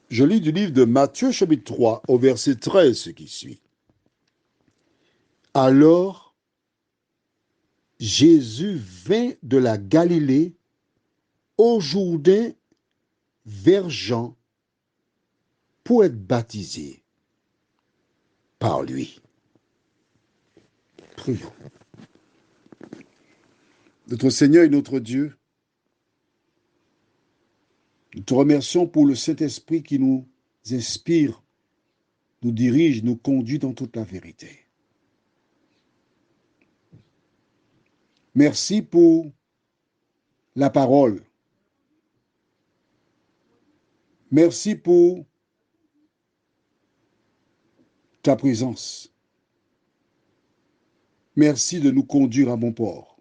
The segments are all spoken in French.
Je lis du livre de Matthieu chapitre 3 au verset 13 ce qui suit. Alors, Jésus vint de la Galilée au Jourdain vers Jean pour être baptisé par lui. Prions. Notre Seigneur et notre Dieu, nous te remercions pour le Saint-Esprit qui nous inspire, nous dirige, nous conduit dans toute la vérité. Merci pour la parole. Merci pour ta présence. Merci de nous conduire à bon port.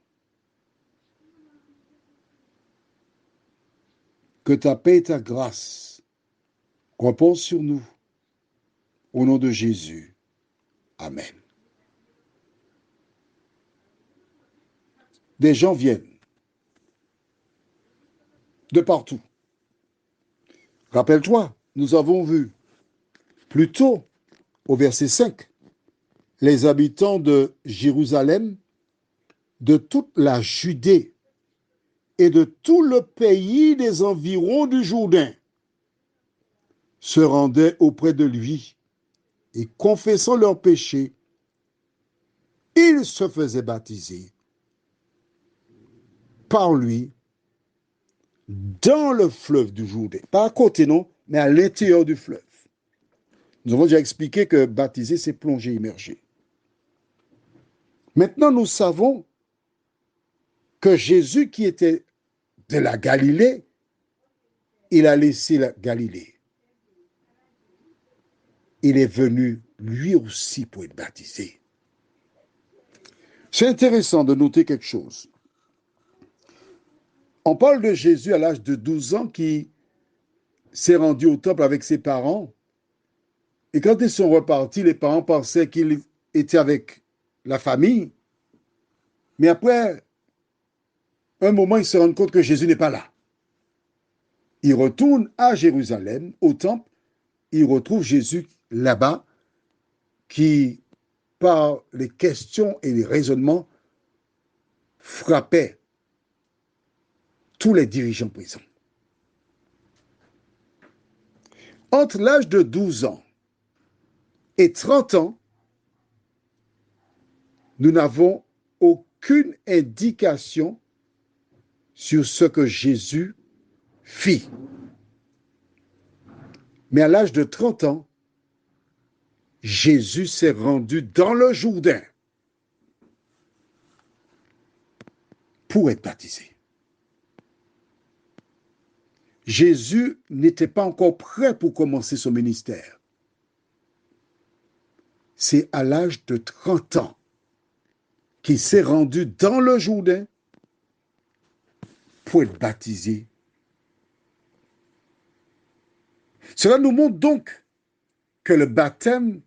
Que ta paix et ta grâce reposent sur nous. Au nom de Jésus. Amen. Des gens viennent de partout. Rappelle-toi, nous avons vu plus tôt, au verset 5, les habitants de Jérusalem, de toute la Judée et de tout le pays des environs du Jourdain se rendaient auprès de lui et confessant leurs péchés, ils se faisaient baptiser par lui dans le fleuve du Jourdain. Pas à côté, non, mais à l'intérieur du fleuve. Nous avons déjà expliqué que baptiser, c'est plonger, immerger. Maintenant, nous savons que Jésus, qui était de la Galilée, il a laissé la Galilée. Il est venu lui aussi pour être baptisé. C'est intéressant de noter quelque chose. On parle de Jésus à l'âge de 12 ans qui s'est rendu au temple avec ses parents. Et quand ils sont repartis, les parents pensaient qu'il était avec la famille. Mais après un moment, ils se rendent compte que Jésus n'est pas là. Ils retournent à Jérusalem, au temple. Ils retrouvent Jésus là-bas qui, par les questions et les raisonnements, frappait tous les dirigeants présents. Entre l'âge de 12 ans et 30 ans, nous n'avons aucune indication sur ce que Jésus fit. Mais à l'âge de 30 ans, Jésus s'est rendu dans le Jourdain pour être baptisé. Jésus n'était pas encore prêt pour commencer son ministère. C'est à l'âge de 30 ans qu'il s'est rendu dans le Jourdain pour être baptisé. Cela nous montre donc que le baptême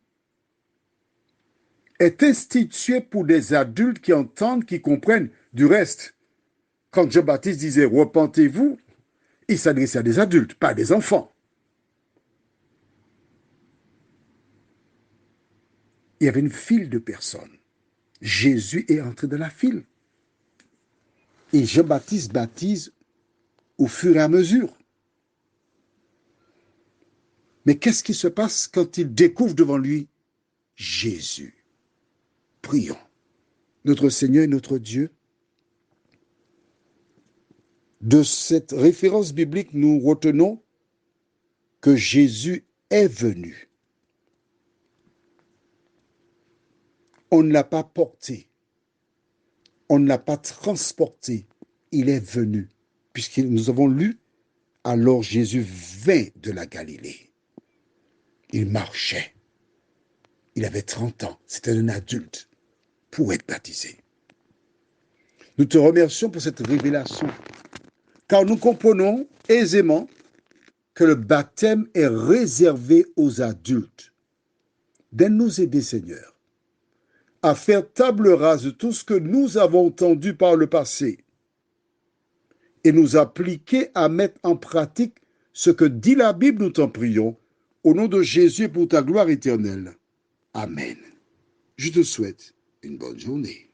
est institué pour des adultes qui entendent, qui comprennent. Du reste, quand Jean-Baptiste disait « repentez-vous », il s'adressait à des adultes, pas à des enfants. Il y avait une file de personnes. Jésus est entré dans la file. Et Jean-Baptiste baptise au fur et à mesure. Mais qu'est-ce qui se passe quand il découvre devant lui Jésus? Prions. Notre Seigneur et notre Dieu, de cette référence biblique, nous retenons que Jésus est venu. On ne l'a pas porté. On ne l'a pas transporté. Il est venu. Puisque nous avons lu, alors Jésus vint de la Galilée. Il marchait. Il avait 30 ans. C'était un adulte pour être baptisé. Nous te remercions pour cette révélation, car nous comprenons aisément que le baptême est réservé aux adultes. Donne-nous aider, Seigneur, à faire table rase de tout ce que nous avons entendu par le passé et nous appliquer à mettre en pratique ce que dit la Bible, nous t'en prions, au nom de Jésus pour ta gloire éternelle. Amen. Je te souhaite une bonne journée.